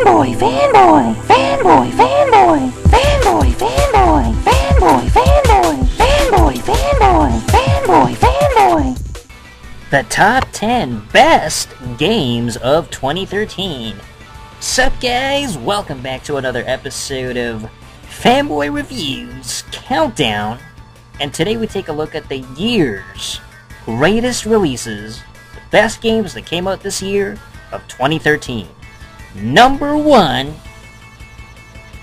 Fanboy, fanboy, fanboy, fanboy, fanboy, fanboy, fanboy, fanboy, fanboy, fanboy, fanboy, fanboy. The top 10 best games of 2013. Sup guys, welcome back to another episode of Fanboy Reviews Countdown. And today we take a look at the year's greatest releases, the best games that came out this year of 2013. Number 1,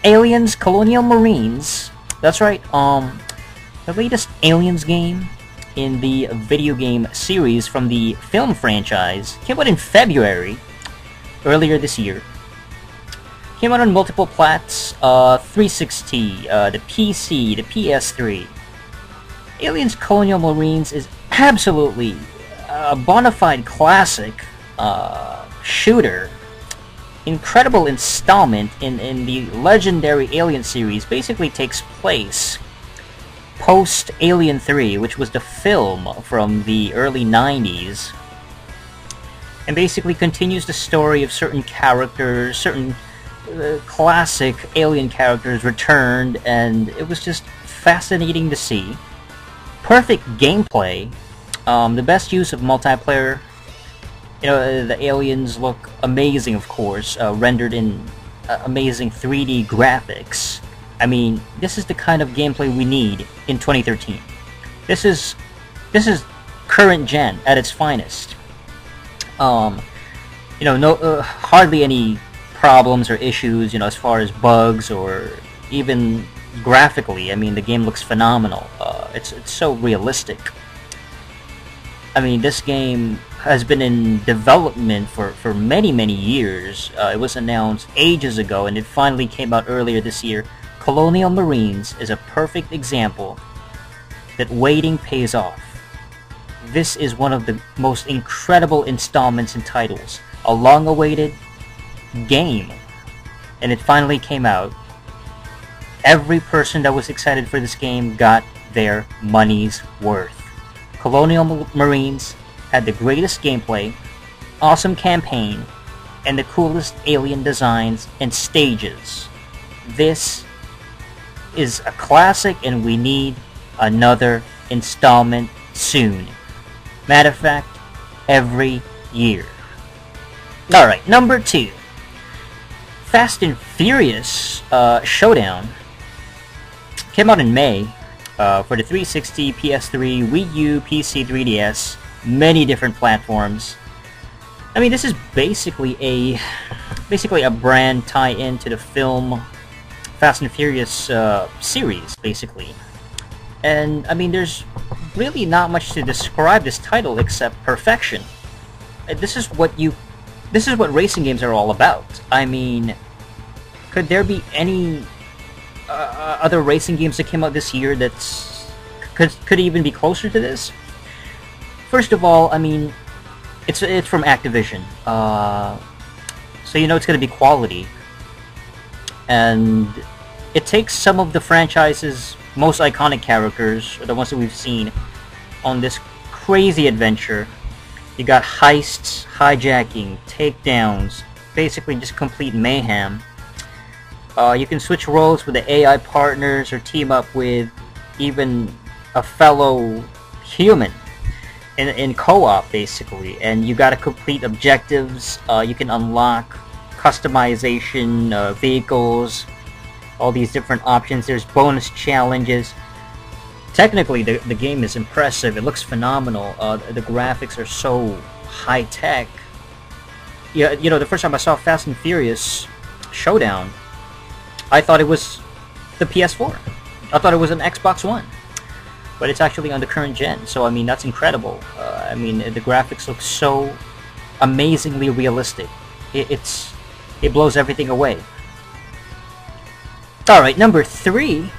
Aliens Colonial Marines. That's right, the latest Aliens game in the video game series from the film franchise came out in February, earlier this year. Came out on multiple plats, 360, the PC, the PS3. Aliens Colonial Marines is absolutely a bona fide classic shooter. Incredible installment in the legendary Alien series. Basically takes place post Alien 3, which was the film from the early 90s, and basically continues the story of certain characters, certain classic Alien characters returned, and it was just fascinating to see. Perfect gameplay, the best use of multiplayer. You know, the aliens look amazing, of course, rendered in amazing 3D graphics. I mean, this is the kind of gameplay we need in 2013. This is current gen at its finest. You know, hardly any problems or issues, you know, as far as bugs or even graphically. I mean, the game looks phenomenal. It's so realistic. I mean, this game has been in development for many years. It was announced ages ago, and it finally came out earlier this year. Colonial Marines is a perfect example that waiting pays off. This is one of the most incredible installments and titles. A long-awaited game, and it finally came out. Every person that was excited for this game got their money's worth. Colonial Marines had the greatest gameplay, awesome campaign, and the coolest alien designs and stages. This is a classic, and we need another installment soon. Matter of fact, every year. Alright, number 2. Fast and Furious Showdown came out in May for the 360, PS3, Wii U, PC, 3DS, many different platforms. I mean, this is basically a brand tie-in to the film Fast and Furious series, basically. And I mean, there's really not much to describe this title except perfection. This is what racing games are all about. I mean, could there be any other racing games that came out this year that's could even be closer to this? First of all, I mean, it's from Activision, so you know it's going to be quality, and it takes some of the franchise's most iconic characters, or the ones that we've seen, on this crazy adventure. You got heists, hijacking, takedowns, basically just complete mayhem. You can switch roles with the AI partners or team up with even a fellow human in co-op, basically. And you gotta complete objectives. You can unlock customization, vehicles, all these different options. There's bonus challenges. Technically, the game is impressive. It looks phenomenal. The graphics are so high-tech. Yeah, you know, the first time I saw Fast and Furious Showdown, I thought it was the PS4. I thought it was an Xbox One. But it's actually on the current gen, so I mean, that's incredible. I mean, the graphics look so amazingly realistic. It blows everything away. Alright, number 3,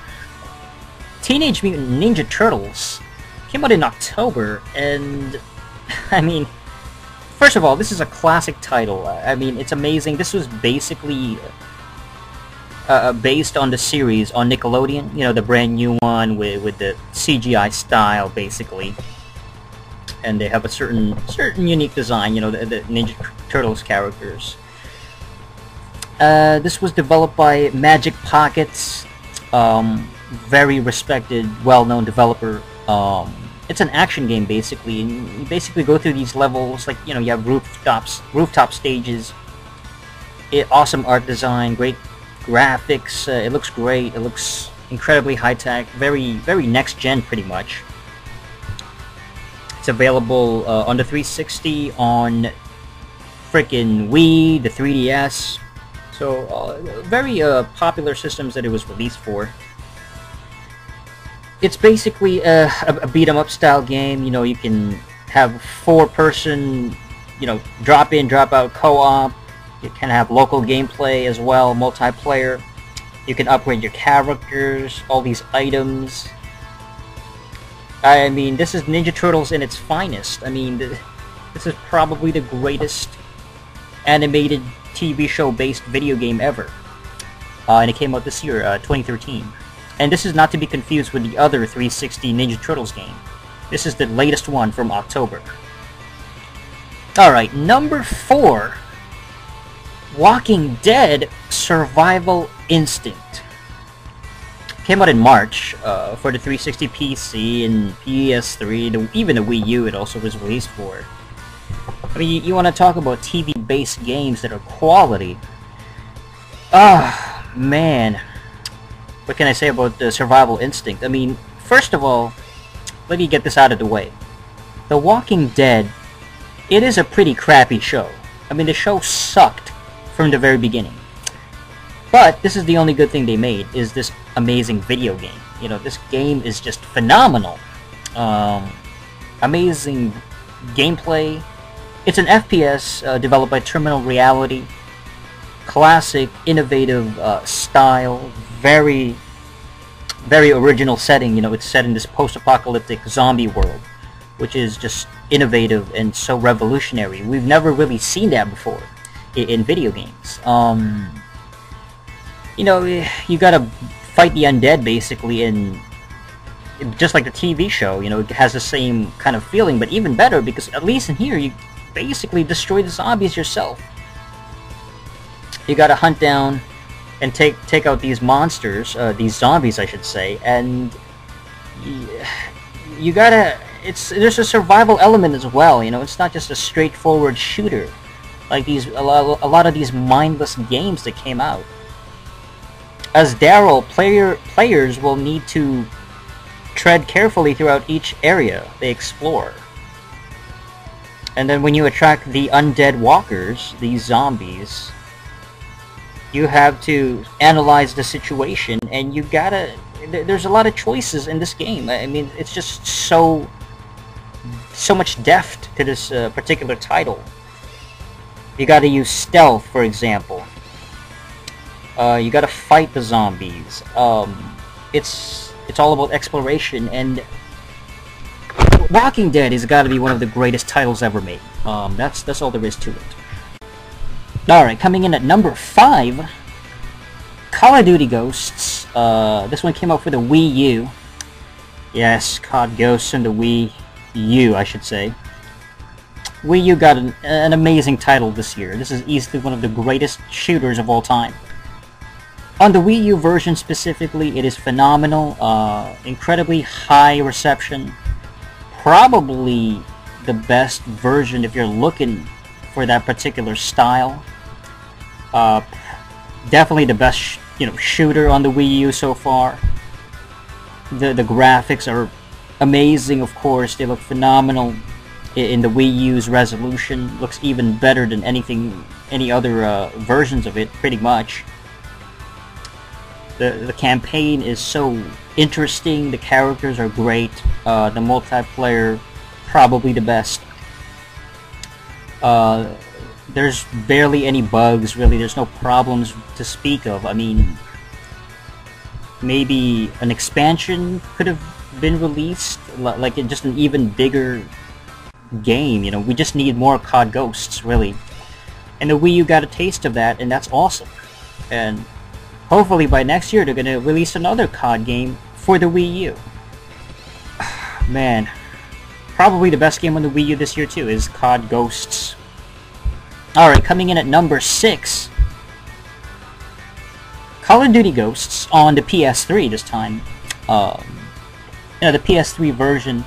Teenage Mutant Ninja Turtles came out in October, and I mean, first of all, this is a classic title. I mean, it's amazing. This was basically based on the series on Nickelodeon, you know, the brand new one with the CGI style, basically. And they have a certain unique design, you know, the Ninja Turtles characters. This was developed by Magic Pockets, very respected, well-known developer. It's an action game basically, and you basically go through these levels, like, you know, you have rooftop stages. Awesome art design, great graphics. It looks great. It looks incredibly high-tech, very next-gen pretty much. It's available on the 360, on frickin' Wii, the 3DS. So very popular systems that it was released for. It's basically a beat-em-up style game. You know, you can have 4-person, you know, drop in, drop out co-op. You can have local gameplay as well, multiplayer. You can upgrade your characters, all these items. I mean, this is Ninja Turtles in its finest. I mean, this is probably the greatest animated TV show-based video game ever. And it came out this year, 2013. And this is not to be confused with the other 360 Ninja Turtles game. This is the latest one from October. Alright, number 4. Walking Dead Survival Instinct. Came out in March for the 360 PC and PS3, even the Wii U it also was released for. I mean, you want to talk about TV-based games that are quality. Ah, man. What can I say about the Survival Instinct? I mean, first of all, let me get this out of the way. The Walking Dead, it is a pretty crappy show. I mean, the show sucked from the very beginning. But this is the only good thing they made, is this amazing video game. You know, this game is just phenomenal. Amazing gameplay. It's an FPS developed by Terminal Reality. Classic, innovative style. Very original setting. You know, it's set in this post-apocalyptic zombie world, which is just innovative and so revolutionary. We've never really seen that before in video games. You know, you gotta fight the undead basically, and just like the TV show, you know, it has the same kind of feeling, but even better, because at least in here you basically destroy the zombies yourself. You gotta hunt down and take out these monsters, these zombies I should say, and you gotta, there's a survival element as well, you know, it's not just a straightforward shooter, like a lot of these mindless games that came out. As Daryl, players will need to tread carefully throughout each area they explore. And then when you attract the undead walkers, these zombies, you have to analyze the situation, and you gotta... There's a lot of choices in this game. I mean, it's just so much depth to this particular title. You gotta use stealth, for example. You gotta fight the zombies. It's all about exploration, and Walking Dead has gotta be one of the greatest titles ever made. That's all there is to it. Alright, coming in at number 5, Call of Duty Ghosts. This one came out for the Wii U. Yes, COD Ghosts and the Wii U, I should say. Wii U got an amazing title this year. This is easily one of the greatest shooters of all time. On the Wii U version specifically, it is phenomenal. Incredibly high reception. Probably the best version if you're looking for that particular style. Definitely the best, shooter on the Wii U so far. The graphics are amazing, of course. They look phenomenal in the Wii U's resolution. Looks even better than any other versions of it, pretty much. The campaign is so interesting. The characters are great. The multiplayer, probably the best. There's barely any bugs, really. There's no problems to speak of. I mean, maybe an expansion could have been released, like just an even bigger game. We just need more COD Ghosts, really. And the Wii U got a taste of that, and that's awesome. And hopefully by next year they're gonna release another COD game for the Wii U. Man, probably the best game on the Wii U this year too is COD Ghosts. Alright, coming in at number 6, Call of Duty Ghosts on the PS3 this time. The PS3 version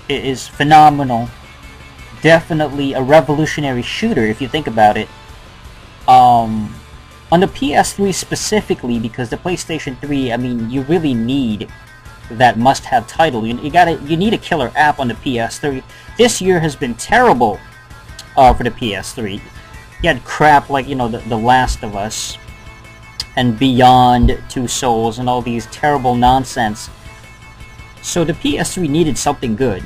is phenomenal. Definitely a revolutionary shooter if you think about it. On the PS3 specifically, because the PlayStation 3, I mean, you really need that must-have title. You need a killer app on the PS3. This year has been terrible for the PS3. You had crap like, The Last of Us and Beyond Two Souls and all these terrible nonsense. So the PS3 needed something good.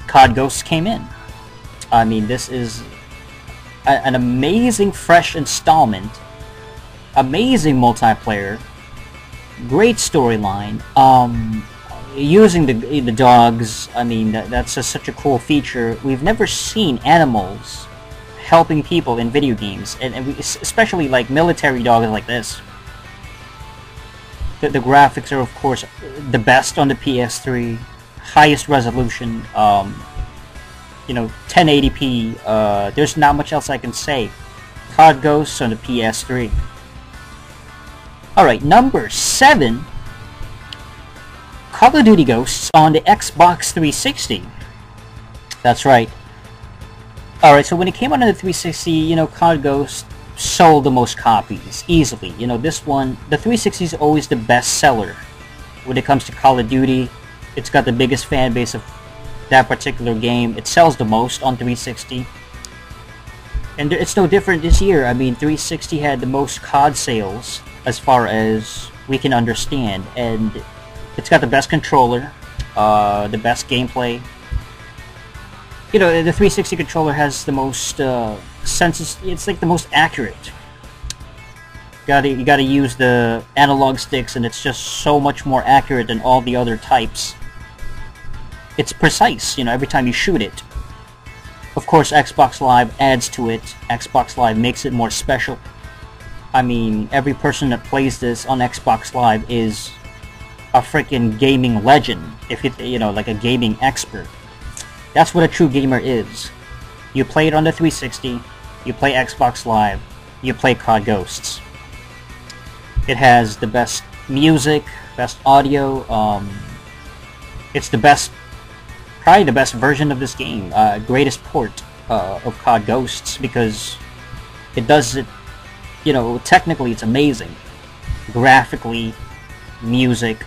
COD Ghosts came in. I mean, this is an amazing fresh installment. Amazing multiplayer. Great storyline. Using the dogs, I mean, that's such a cool feature. We've never seen animals helping people in video games, and especially like military dogs like this. The graphics are, of course, the best on the PS3. Highest resolution. 1080p. There's not much else I can say. COD Ghosts on the PS3. Alright, number 7. Call of Duty Ghosts on the Xbox 360. That's right. Alright, so when it came out on the 360, COD Ghosts sold the most copies, easily. This one, the 360 is always the best seller when it comes to Call of Duty. It's got the biggest fan base of that particular game. It sells the most on 360. And it's no different this year. I mean, 360 had the most COD sales, as far as we can understand. And it's got the best controller, the best gameplay. The 360 controller has the most senses. It's like the most accurate. You gotta use the analog sticks, and it's just so much more accurate than all the other types. It's precise, every time you shoot it. Of course, Xbox Live adds to it. Xbox Live makes it more special. I mean, every person that plays this on Xbox Live is a freaking gaming legend. If like a gaming expert. That's what a true gamer is. You play it on the 360, you play Xbox Live, you play COD Ghosts. It has the best music, best audio, it's probably the best version of this game, greatest port of COD Ghosts, because it does it, technically it's amazing. Graphically, music.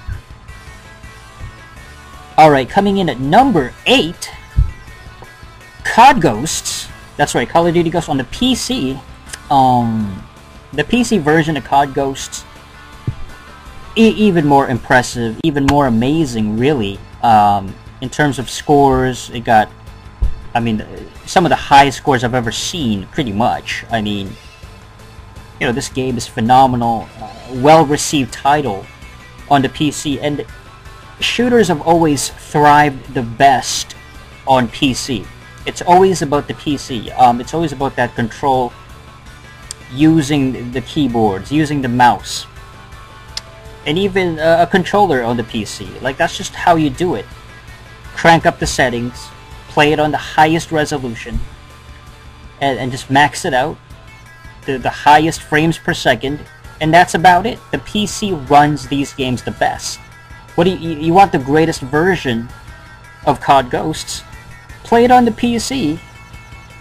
Alright, coming in at number 8, COD Ghosts. That's right, Call of Duty Ghosts on the PC. The PC version of COD Ghosts, even more impressive, even more amazing, really. In terms of scores, it got, some of the highest scores I've ever seen, pretty much. I mean, this game is phenomenal, well-received title on the PC, and shooters have always thrived the best on PC. It's always about the PC. It's always about that control, using the keyboards, using the mouse, and even a controller on the PC. Like, that's just how you do it. Crank up the settings, play it on the highest resolution, and just max it out, the highest frames per second, and that's about it. The PC runs these games the best. What do you want the greatest version of COD Ghosts? Play it on the PC,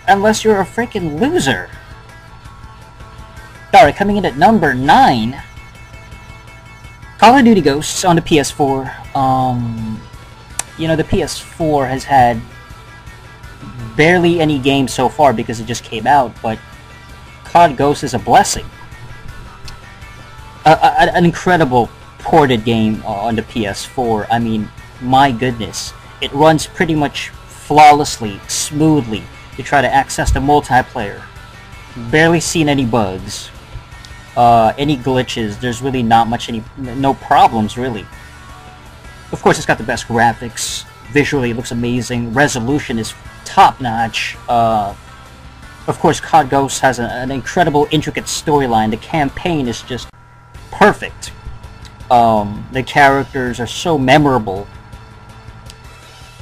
unless you're a freaking loser. Alright, coming in at number 9, Call of Duty Ghosts on the PS4. The PS4 has had barely any games so far because it just came out, but COD Ghosts is a blessing. An incredible ported game on the PS4. I mean, my goodness. It runs pretty much flawlessly, smoothly. You try to access the multiplayer. Barely seen any bugs. Any glitches. There's really not much, no problems, really. Of course, it's got the best graphics. Visually, it looks amazing. Resolution is top-notch. Of course, COD Ghosts has an incredible, intricate storyline. The campaign is just perfect. The characters are so memorable.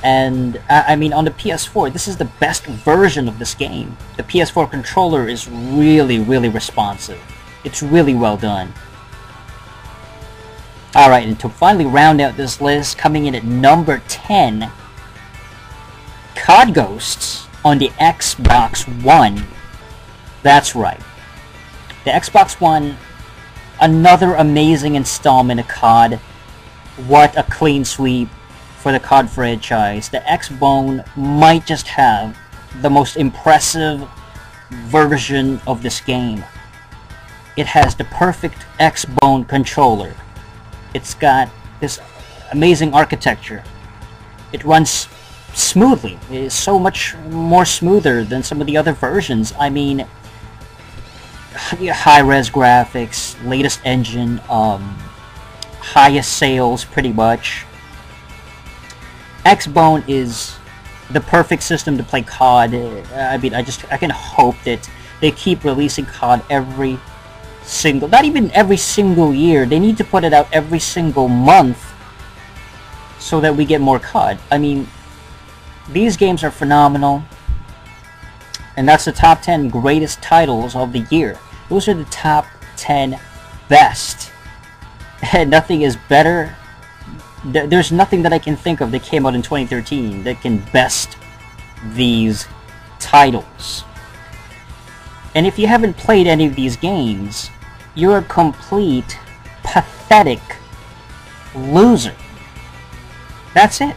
And, I mean, on the PS4, this is the best version of this game. The PS4 controller is really, really responsive. It's really well done. Alright, and to finally round out this list, coming in at number 10, COD Ghosts on the Xbox One. That's right. The Xbox One, another amazing installment of COD. What a clean sweep for the COD franchise. The Xbone might just have the most impressive version of this game. It has the perfect Xbone controller. It's got this amazing architecture. It runs smoothly. It is so much more smoother than some of the other versions. I mean, high-res graphics, latest engine, highest sales pretty much. Xbone is the perfect system to play COD. I mean, I can hope that they keep releasing COD every single, not even every single year. They need to put it out every single month so that we get more COD. I mean, these games are phenomenal, and that's the top 10 greatest titles of the year. Those are the top 10 best, and nothing is better. There's nothing that I can think of that came out in 2013 that can best these titles. And if you haven't played any of these games, you're a complete, pathetic loser. That's it.